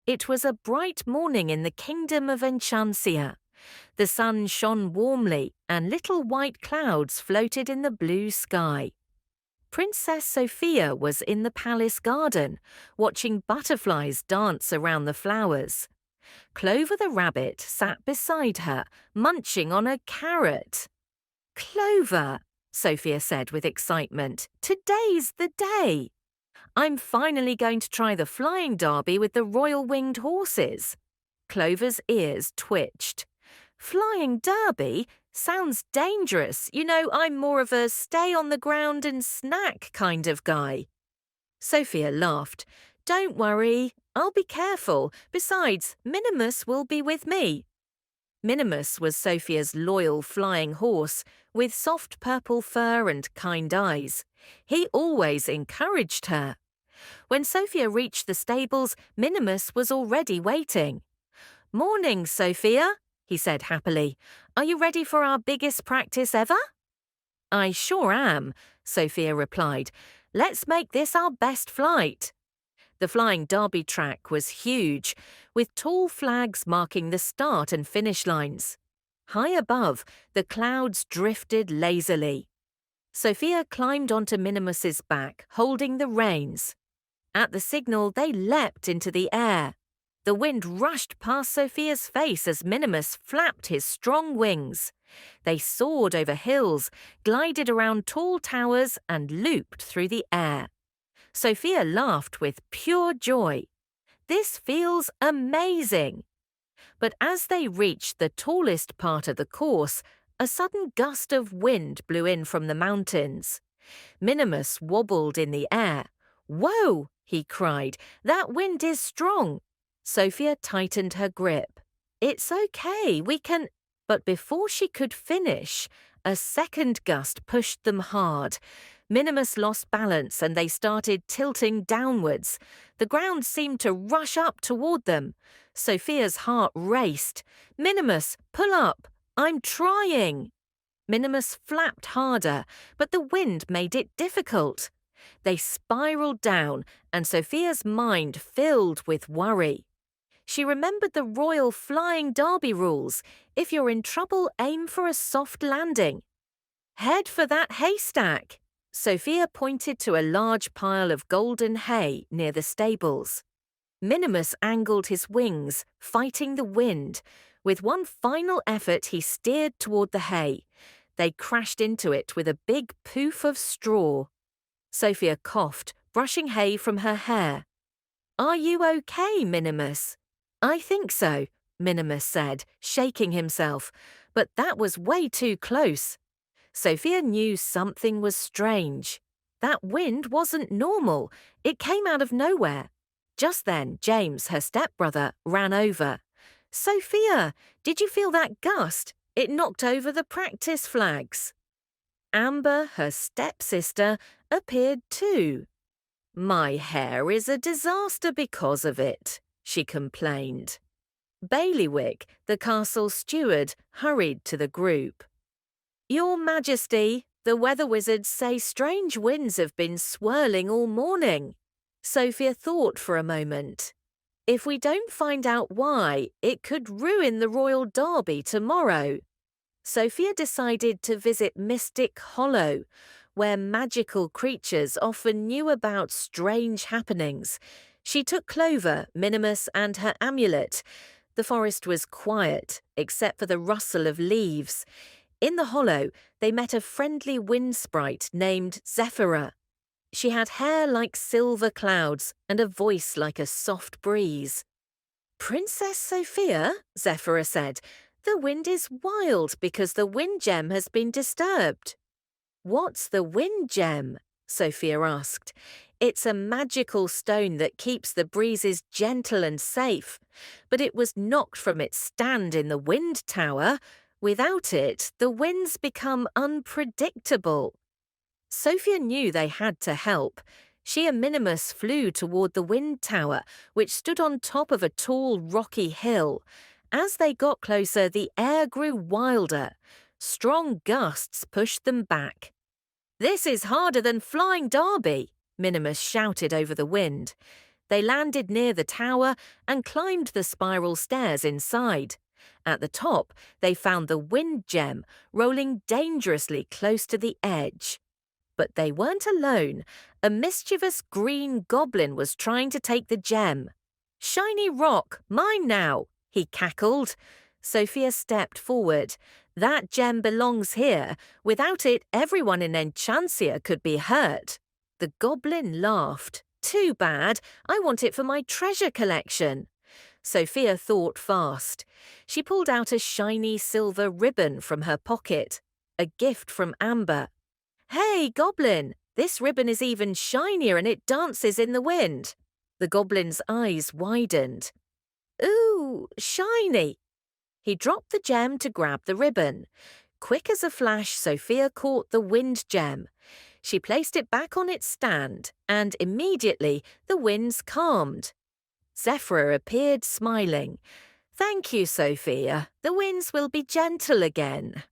It was a bright morning in the kingdom of Enchantia. The sun shone warmly, and little white clouds floated in the blue sky. Princess Sophia was in the palace garden, watching butterflies dance around the flowers. Clover the rabbit sat beside her, munching on a carrot. "Clover," Sophia said with excitement, "today's the day. I'm finally going to try the flying derby with the royal winged horses." Clover's ears twitched. "Flying derby? Sounds dangerous. I'm more of a stay on the ground and snack kind of guy." Sophia laughed. "Don't worry, I'll be careful. Besides, Minimus will be with me." Minimus was Sophia's loyal flying horse, with soft purple fur and kind eyes. He always encouraged her. When Sophia reached the stables, Minimus was already waiting. "Morning, Sophia," he said happily. "Are you ready for our biggest practice ever?" "I sure am," Sophia replied. "Let's make this our best flight." The flying derby track was huge, with tall flags marking the start and finish lines. High above, the clouds drifted lazily. Sophia climbed onto Minimus's back, holding the reins. At the signal, they leapt into the air. The wind rushed past Sophia's face as Minimus flapped his strong wings. They soared over hills, glided around tall towers, and looped through the air. Sophia laughed with pure joy. "This feels amazing." But as they reached the tallest part of the course, a sudden gust of wind blew in from the mountains. Minimus wobbled in the air. "Whoa!" he cried. "That wind is strong." Sophia tightened her grip. "It's okay, we can—" But before she could finish, a second gust pushed them hard. Minimus lost balance and they started tilting downwards. The ground seemed to rush up toward them. Sophia's heart raced. "Minimus, pull up! I'm trying!" Minimus flapped harder, but the wind made it difficult. They spiraled down, and Sophia's mind filled with worry. She remembered the royal flying derby rules. If you're in trouble, aim for a soft landing. "Head for that haystack." Sophia pointed to a large pile of golden hay near the stables. Minimus angled his wings, fighting the wind. With one final effort, he steered toward the hay. They crashed into it with a big poof of straw. Sophia coughed, brushing hay from her hair. "Are you okay, Minimus?" "I think so," Minimus said, shaking himself. But that was way too close. Sophia knew something was strange. That wind wasn't normal. It came out of nowhere. Just then, James, her stepbrother, ran over. "Sophia, did you feel that gust? It knocked over the practice flags." Amber, her stepsister, appeared too. "My hair is a disaster because of it," she complained. Bailiwick, the castle steward, hurried to the group. "Your Majesty, the weather wizards say strange winds have been swirling all morning." Sophia thought for a moment. "If we don't find out why, it could ruin the royal derby tomorrow." Sophia decided to visit Mystic Hollow, where magical creatures often knew about strange happenings. She took Clover, Minimus, and her amulet. The forest was quiet, except for the rustle of leaves. In the hollow, they met a friendly wind sprite named Zephyra. She had hair like silver clouds and a voice like a soft breeze. "Princess Sophia," Zephyra said, "the wind is wild because the wind gem has been disturbed." "What's the wind gem?" Sophia asked. "It's a magical stone that keeps the breezes gentle and safe, but it was knocked from its stand in the wind tower. Without it, the winds become unpredictable." Sophia knew they had to help. She and Minimus flew toward the wind tower, which stood on top of a tall, rocky hill. As they got closer, the air grew wilder. Strong gusts pushed them back. "This is harder than flying derby," Minimus shouted over the wind. They landed near the tower and climbed the spiral stairs inside. At the top, they found the wind gem rolling dangerously close to the edge. But they weren't alone. A mischievous green goblin was trying to take the gem. "Shiny rock, mine now," he cackled. Sophia stepped forward. "That gem belongs here. Without it, everyone in Enchantia could be hurt." The goblin laughed. "Too bad. I want it for my treasure collection." Sophia thought fast. She pulled out a shiny silver ribbon from her pocket, a gift from Amber. "Hey, Goblin, this ribbon is even shinier and it dances in the wind." The goblin's eyes widened. "Ooh, shiny." He dropped the gem to grab the ribbon. Quick as a flash, Sophia caught the wind gem. She placed it back on its stand, and immediately the winds calmed. Zephyr appeared smiling. "Thank you, Sophia. The winds will be gentle again."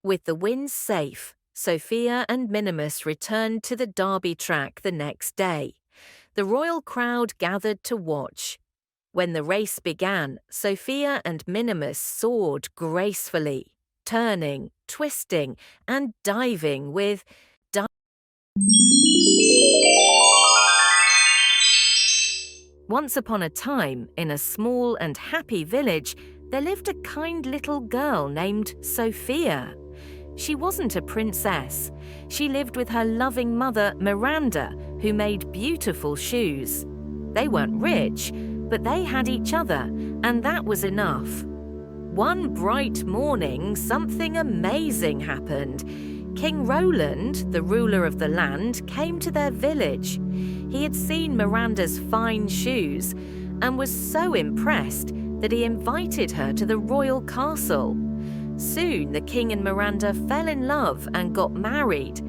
With the winds safe, Sophia and Minimus returned to the Derby track the next day. The royal crowd gathered to watch. When the race began, Sophia and Minimus soared gracefully, turning, twisting, and diving with Once upon a time, in a small and happy village, there lived a kind little girl named Sophia. She wasn't a princess. She lived with her loving mother, Miranda, who made beautiful shoes. They weren't rich, but they had each other, and that was enough. One bright morning, something amazing happened. King Roland, the ruler of the land, came to their village. He had seen Miranda's fine shoes and was so impressed that he invited her to the royal castle. Soon, the king and Miranda fell in love and got married.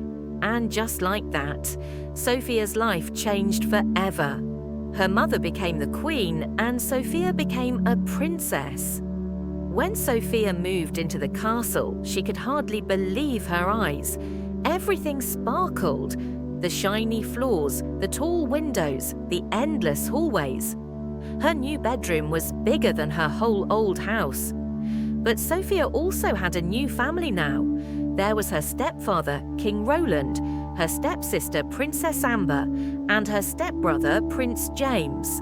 And just like that, Sophia's life changed forever. Her mother became the queen, and Sophia became a princess. When Sophia moved into the castle, she could hardly believe her eyes. Everything sparkled. The shiny floors, the tall windows, the endless hallways. Her new bedroom was bigger than her whole old house. But Sophia also had a new family now. There was her stepfather, King Roland, her stepsister, Princess Amber, and her stepbrother, Prince James.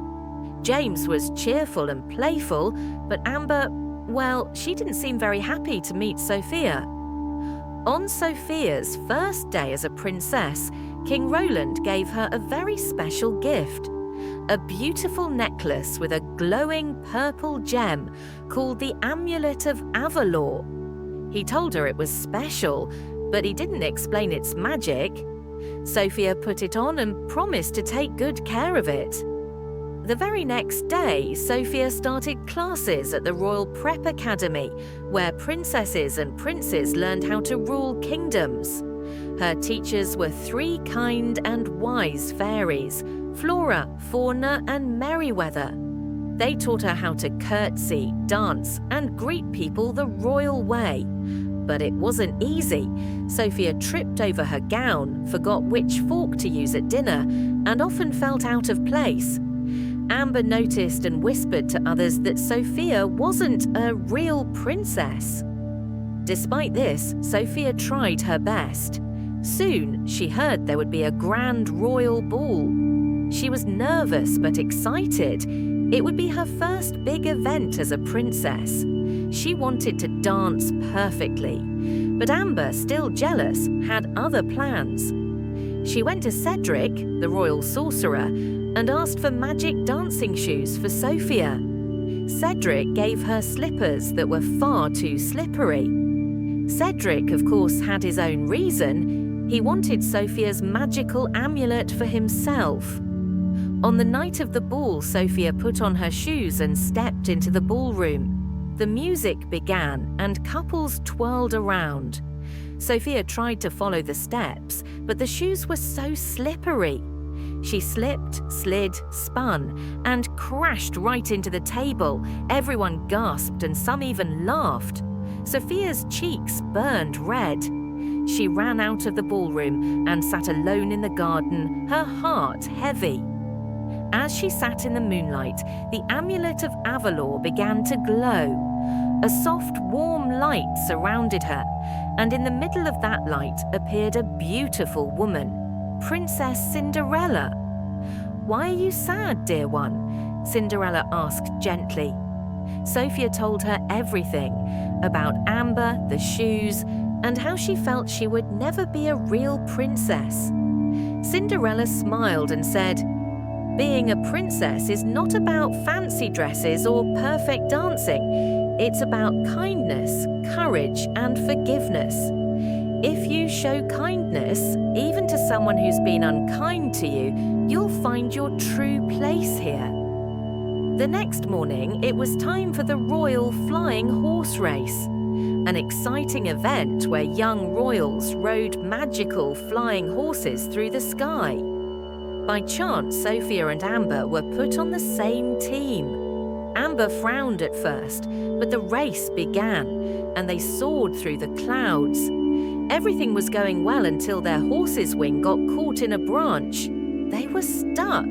James was cheerful and playful, but Amber, well, she didn't seem very happy to meet Sophia. On Sophia's first day as a princess, King Roland gave her a very special gift. A beautiful necklace with a glowing purple gem called the Amulet of Avalor. He told her it was special, but he didn't explain its magic. Sophia put it on and promised to take good care of it. The very next day, Sophia started classes at the Royal Prep Academy, where princesses and princes learned how to rule kingdoms. Her teachers were three kind and wise fairies, Flora, Fauna, and Merryweather. They taught her how to curtsy, dance, and greet people the royal way. But it wasn't easy. Sophia tripped over her gown, forgot which fork to use at dinner, and often felt out of place. Amber noticed and whispered to others that Sophia wasn't a real princess. Despite this, Sophia tried her best. Soon, she heard there would be a grand royal ball. She was nervous but excited. It would be her first big event as a princess. She wanted to dance perfectly. But Amber, still jealous, had other plans. She went to Cedric, the royal sorcerer, and asked for magic dancing shoes for Sophia. Cedric gave her slippers that were far too slippery. Cedric, of course, had his own reason. He wanted Sophia's magical amulet for himself. On the night of the ball, Sophia put on her shoes and stepped into the ballroom. The music began and couples twirled around. Sophia tried to follow the steps, but the shoes were so slippery. She slipped, slid, spun, and crashed right into the table. Everyone gasped and some even laughed. Sophia's cheeks burned red. She ran out of the ballroom and sat alone in the garden, her heart heavy. As she sat in the moonlight, the amulet of Avalor began to glow. A soft, warm light surrounded her, and in the middle of that light appeared a beautiful woman, Princess Cinderella. "Why are you sad, dear one?" Cinderella asked gently. Sophia told her everything about Amber, the shoes, and how she felt she would never be a real princess. Cinderella smiled and said, "Being a princess is not about fancy dresses or perfect dancing. It's about kindness, courage, and forgiveness. If you show kindness, even to someone who's been unkind to you, you'll find your true place here." The next morning, it was time for the royal flying horse race, an exciting event where young royals rode magical flying horses through the sky. By chance, Sophia and Amber were put on the same team. Amber frowned at first, but the race began, and they soared through the clouds. Everything was going well until their horse's wing got caught in a branch. They were stuck.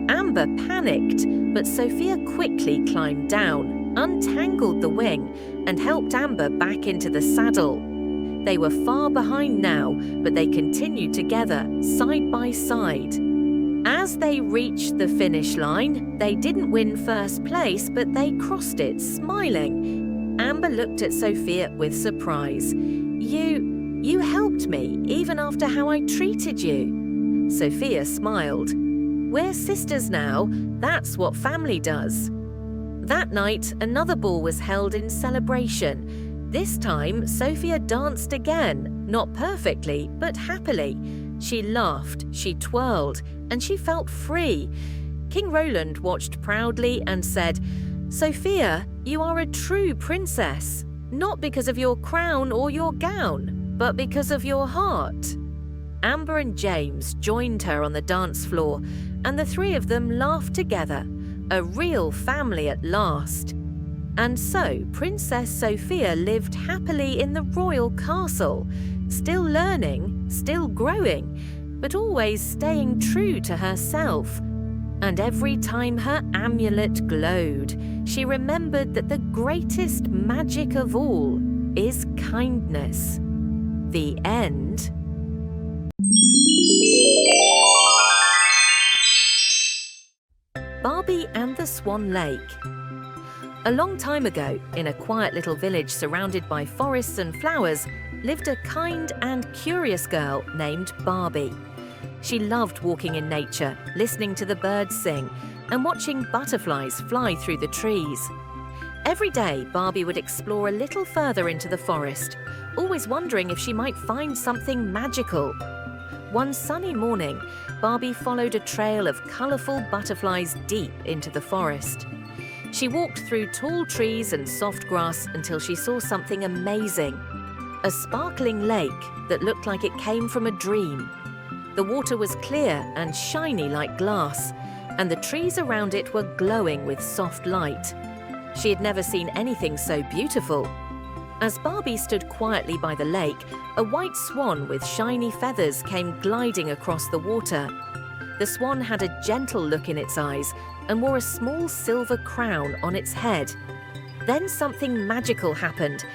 Amber panicked, but Sophia quickly climbed down, untangled the wing, and helped Amber back into the saddle. They were far behind now, but they continued together, side by side. As they reached the finish line, they didn't win first place, but they crossed it, smiling. Amber looked at Sophia with surprise. You helped me, even after how I treated you." Sophia smiled. "We're sisters now. That's what family does." That night, another ball was held in celebration. This time, Sophia danced again, not perfectly, but happily. She laughed, she twirled, and she felt free. King Roland watched proudly and said, "Sophia, you are a true princess, not because of your crown or your gown, but because of your heart." Amber and James joined her on the dance floor, and the three of them laughed together, a real family at last. And so Princess Sophia lived happily in the royal castle, still learning, still growing, but always staying true to herself. And every time her amulet glowed, she remembered that the greatest magic of all is kindness. The end. Barbie and the Swan Lake. A long time ago, in a quiet little village surrounded by forests and flowers, lived a kind and curious girl named Barbie. She loved walking in nature, listening to the birds sing, and watching butterflies fly through the trees. Every day, Barbie would explore a little further into the forest, always wondering if she might find something magical. One sunny morning, Barbie followed a trail of colourful butterflies deep into the forest. She walked through tall trees and soft grass until she saw something amazing. A sparkling lake that looked like it came from a dream. The water was clear and shiny like glass, and the trees around it were glowing with soft light. She had never seen anything so beautiful. As Barbie stood quietly by the lake, a white swan with shiny feathers came gliding across the water. The swan had a gentle look in its eyes and wore a small silver crown on its head. Then something magical happened.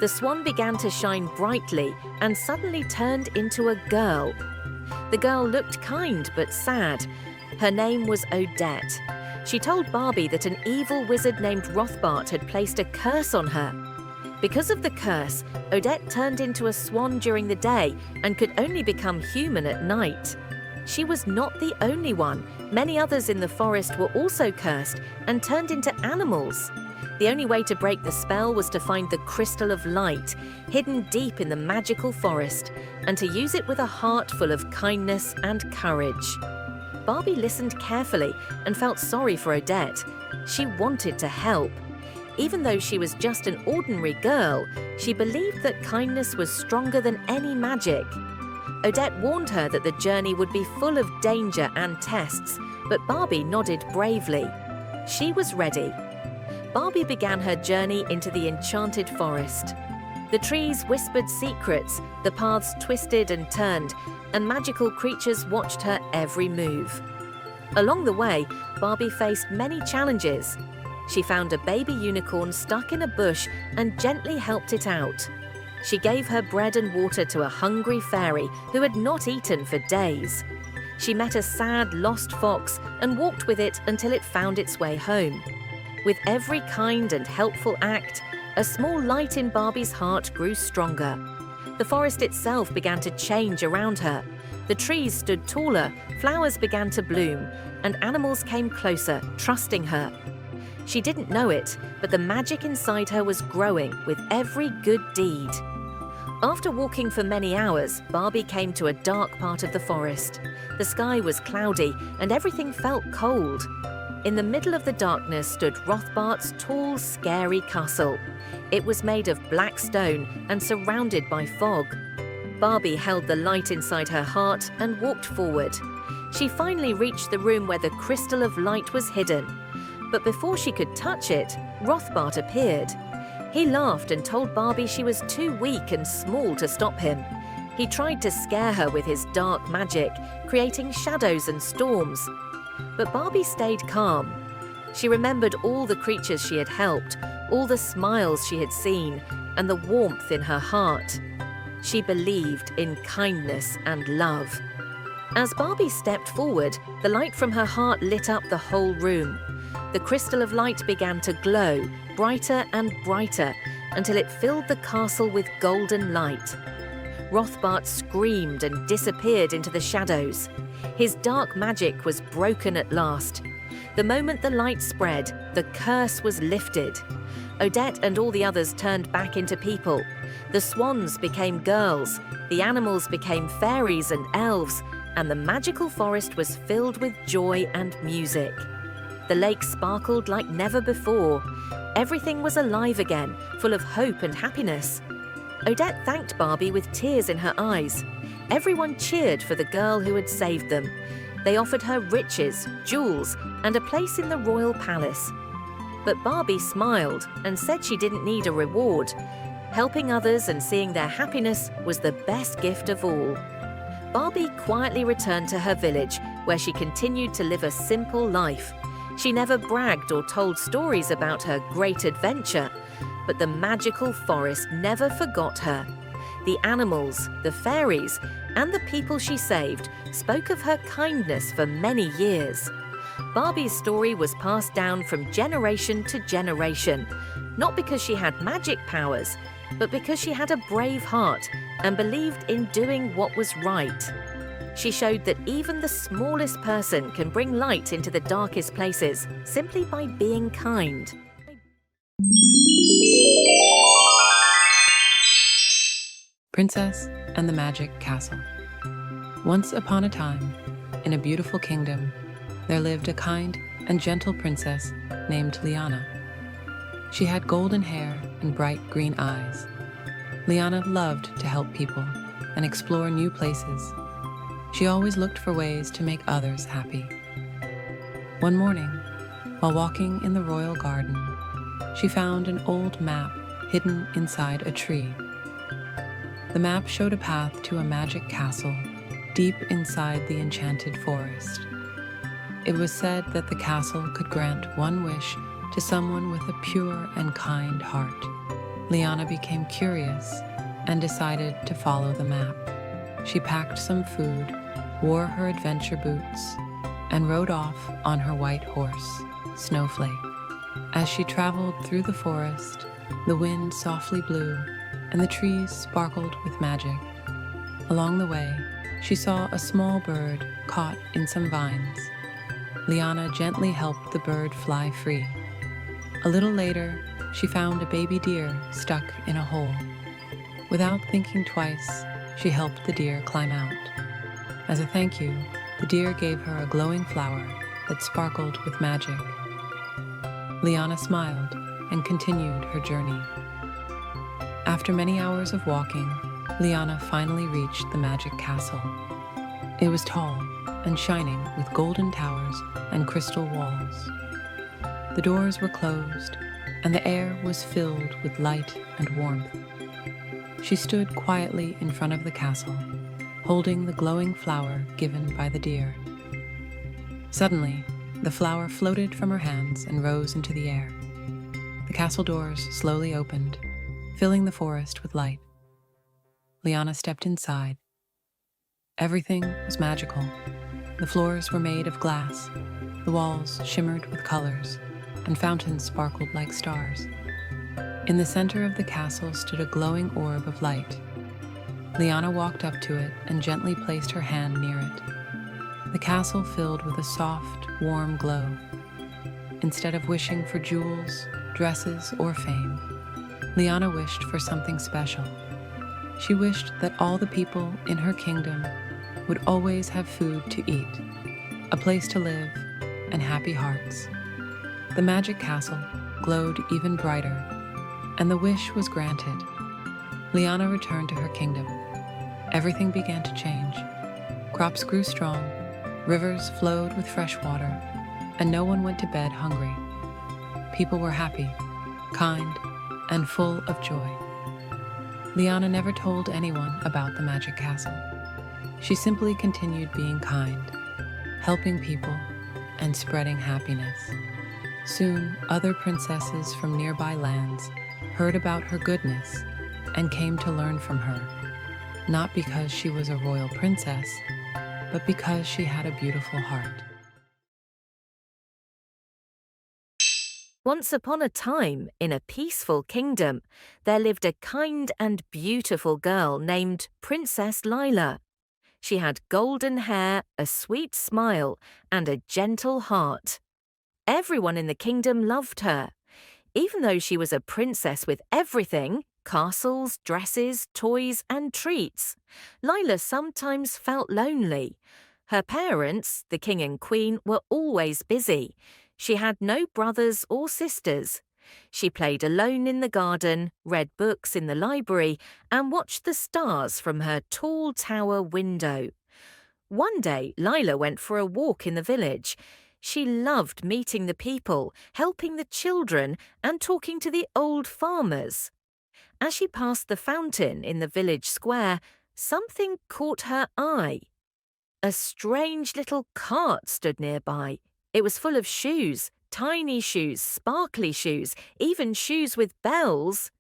The swan began to shine brightly and suddenly turned into a girl. The girl looked kind but sad. Her name was Odette. She told Barbie that an evil wizard named Rothbart had placed a curse on her. Because of the curse, Odette turned into a swan during the day and could only become human at night. She was not the only one. Many others in the forest were also cursed and turned into animals. The only way to break the spell was to find the crystal of light, hidden deep in the magical forest, and to use it with a heart full of kindness and courage. Barbie listened carefully and felt sorry for Odette. She wanted to help. Even though she was just an ordinary girl, she believed that kindness was stronger than any magic. Odette warned her that the journey would be full of danger and tests, but Barbie nodded bravely. She was ready. Barbie began her journey into the enchanted forest. The trees whispered secrets, the paths twisted and turned, and magical creatures watched her every move. Along the way, Barbie faced many challenges. She found a baby unicorn stuck in a bush and gently helped it out. She gave her bread and water to a hungry fairy who had not eaten for days. She met a sad, lost fox and walked with it until it found its way home. With every kind and helpful act, a small light in Barbie's heart grew stronger. The forest itself began to change around her. The trees stood taller, flowers began to bloom, and animals came closer, trusting her. She didn't know it, but the magic inside her was growing with every good deed. After walking for many hours, Barbie came to a dark part of the forest. The sky was cloudy and everything felt cold. In the middle of the darkness stood Rothbart's tall, scary castle. It was made of black stone and surrounded by fog. Barbie held the light inside her heart and walked forward. She finally reached the room where the crystal of light was hidden. But before she could touch it, Rothbart appeared. He laughed and told Barbie she was too weak and small to stop him. He tried to scare her with his dark magic, creating shadows and storms. But Barbie stayed calm. She remembered all the creatures she had helped, all the smiles she had seen, and the warmth in her heart. She believed in kindness and love. As Barbie stepped forward, the light from her heart lit up the whole room. The crystal of light began to glow, brighter and brighter, until it filled the castle with golden light. Rothbart screamed and disappeared into the shadows. His dark magic was broken at last. The moment the light spread, the curse was lifted. Odette and all the others turned back into people. The swans became girls, the animals became fairies and elves, and the magical forest was filled with joy and music. The lake sparkled like never before. Everything was alive again, full of hope and happiness. Odette thanked Barbie with tears in her eyes. Everyone cheered for the girl who had saved them. They offered her riches, jewels, and a place in the royal palace. But Barbie smiled and said she didn't need a reward. Helping others and seeing their happiness was the best gift of all. Barbie quietly returned to her village, where she continued to live a simple life. She never bragged or told stories about her great adventure, but the magical forest never forgot her. The animals, the fairies, and the people she saved spoke of her kindness for many years. Barbie's story was passed down from generation to generation, not because she had magic powers, but because she had a brave heart and believed in doing what was right. She showed that even the smallest person can bring light into the darkest places simply by being kind. Princess and the Magic Castle. Once upon a time, in a beautiful kingdom, there lived a kind and gentle princess named Liana. She had golden hair and bright green eyes. Liana loved to help people and explore new places. She always looked for ways to make others happy. One morning, while walking in the royal garden, she found an old map hidden inside a tree. The map showed a path to a magic castle deep inside the enchanted forest. It was said that the castle could grant one wish to someone with a pure and kind heart. Liana became curious and decided to follow the map. She packed some food, wore her adventure boots, and rode off on her white horse, Snowflake. As she traveled through the forest, the wind softly blew and the trees sparkled with magic. Along the way, she saw a small bird caught in some vines. Liana gently helped the bird fly free. A little later, she found a baby deer stuck in a hole. Without thinking twice, she helped the deer climb out. As a thank you, the deer gave her a glowing flower that sparkled with magic. Liana smiled and continued her journey. After many hours of walking, Liana finally reached the magic castle. It was tall and shining with golden towers and crystal walls. The doors were closed, and the air was filled with light and warmth. She stood quietly in front of the castle, holding the glowing flower given by the deer. Suddenly, the flower floated from her hands and rose into the air. The castle doors slowly opened, filling the forest with light. Liana stepped inside. Everything was magical. The floors were made of glass, the walls shimmered with colors, and fountains sparkled like stars. In the center of the castle stood a glowing orb of light. Liana walked up to it and gently placed her hand near it. The castle filled with a soft, warm glow. Instead of wishing for jewels, dresses, or fame, Liana wished for something special. She wished that all the people in her kingdom would always have food to eat, a place to live, and happy hearts. The magic castle glowed even brighter, and the wish was granted. Liana returned to her kingdom. Everything began to change. Crops grew strong, rivers flowed with fresh water, and no one went to bed hungry. People were happy, kind, and full of joy. Liana never told anyone about the magic castle. She simply continued being kind, helping people, and spreading happiness. Soon, other princesses from nearby lands heard about her goodness and came to learn from her, not because she was a royal princess, but because she had a beautiful heart. Once upon a time, in a peaceful kingdom, there lived a kind and beautiful girl named Princess Laya. She had golden hair, a sweet smile, and a gentle heart. Everyone in the kingdom loved her. Even though she was a princess with everything, castles, dresses, toys, and treats, Laya sometimes felt lonely. Her parents, the king and queen, were always busy. She had no brothers or sisters. She played alone in the garden, read books in the library, and watched the stars from her tall tower window. One day, Laya went for a walk in the village. She loved meeting the people, helping the children, and talking to the old farmers. As she passed the fountain in the village square, something caught her eye. A strange little cart stood nearby. It was full of shoes, tiny shoes, sparkly shoes, even shoes with bells.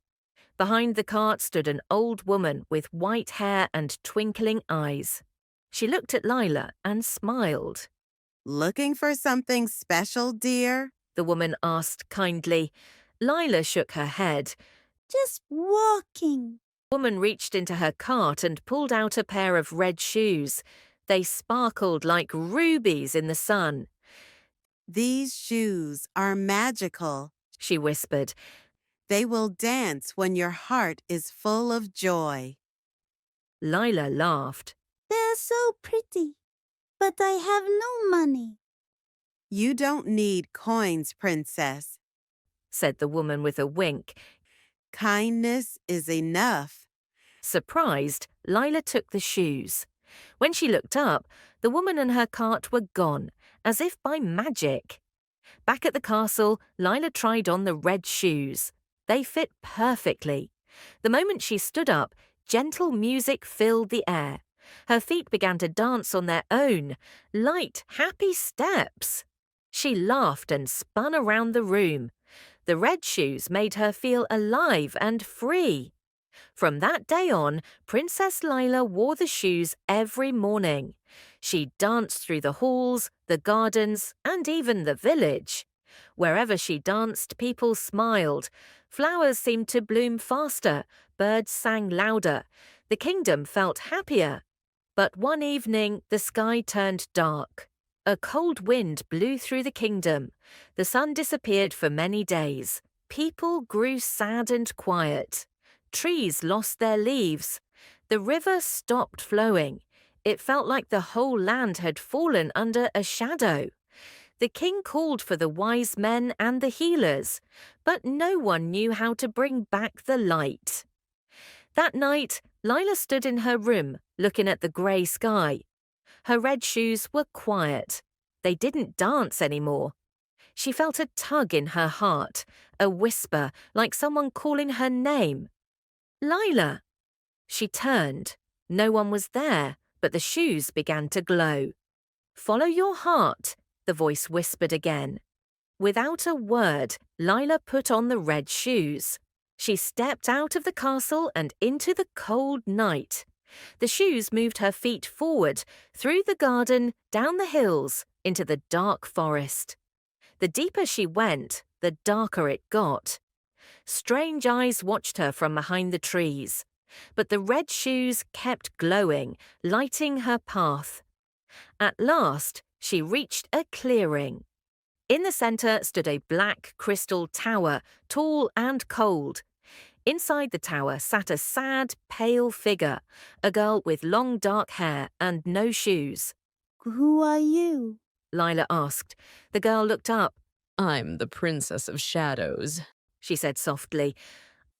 Behind the cart stood an old woman with white hair and twinkling eyes. She looked at Laya and smiled. "Looking for something special, dear?" The woman asked kindly. Laya shook her head. Just walking. The woman reached into her cart and pulled out a pair of red shoes. They sparkled like rubies in the sun. "These shoes are magical," she whispered. "They will dance when your heart is full of joy." Laya laughed. They're so pretty, but I have no money. "You don't need coins, princess. Said the woman with a wink. Kindness is enough." Surprised, Laya took the shoes. When she looked up, the woman and her cart were gone, as if by magic. Back at the castle, Laya tried on the red shoes. They fit perfectly. The moment she stood up, gentle music filled the air. Her feet began to dance on their own, light, happy steps. She laughed and spun around the room. The red shoes made her feel alive and free. From that day on, Princess Laya wore the shoes every morning. She danced through the halls, the gardens, and even the village. Wherever she danced, people smiled. Flowers seemed to bloom faster. Birds sang louder. The kingdom felt happier. But one evening, the sky turned dark. A cold wind blew through the kingdom. The sun disappeared for many days. People grew sad and quiet. Trees lost their leaves. The river stopped flowing. It felt like the whole land had fallen under a shadow. The king called for the wise men and the healers, but no one knew how to bring back the light. That night, Laya stood in her room, looking at the grey sky. Her red shoes were quiet. They didn't dance anymore. She felt a tug in her heart, a whisper like someone calling her name. Laya! She turned. No one was there, but the shoes began to glow. Follow your heart. the voice whispered again. Without a word, Lila put on the red shoes. She stepped out of the castle and into the cold night. The shoes moved her feet forward, through the garden, down the hills, into the dark forest. The deeper she went, the darker it got. Strange eyes watched her from behind the trees, but the red shoes kept glowing, lighting her path. At last, she reached a clearing. In the centre stood a black crystal tower, tall and cold. Inside the tower sat a sad, pale figure, a girl with long dark hair and no shoes. Who are you? Lila asked. The girl looked up. I'm the Princess of Shadows, She said softly.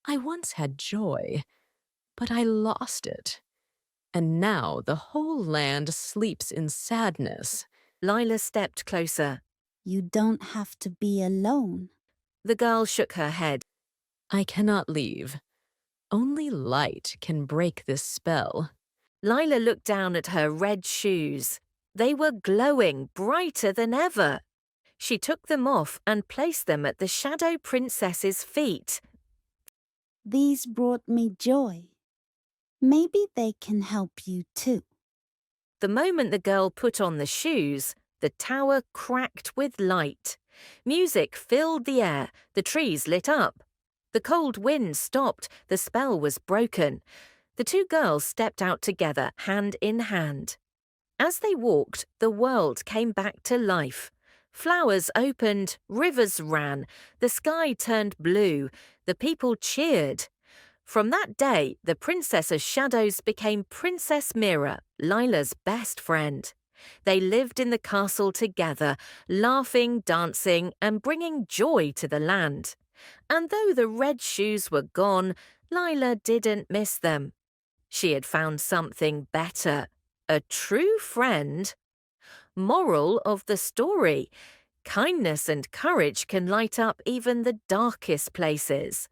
I once had joy, but I lost it. And now the whole land sleeps in sadness. Lila stepped closer. You don't have to be alone. The girl shook her head. I cannot leave. Only light can break this spell. Lila looked down at her red shoes. They were glowing brighter than ever. She took them off and placed them at the Shadow Princess's feet. These brought me joy. Maybe they can help you too. The moment the girl put on the shoes, the tower cracked with light. Music filled the air, the trees lit up. The cold wind stopped, the spell was broken. The two girls stepped out together, hand in hand. As they walked, the world came back to life. Flowers opened, rivers ran, the sky turned blue, the people cheered. From that day, the Princess of Shadows became Princess Mira, Lila's best friend. They lived in the castle together, laughing, dancing, and bringing joy to the land. And though the red shoes were gone, Lila didn't miss them. She had found something better, a true friend. Moral of the story: kindness and courage can light up even the darkest places.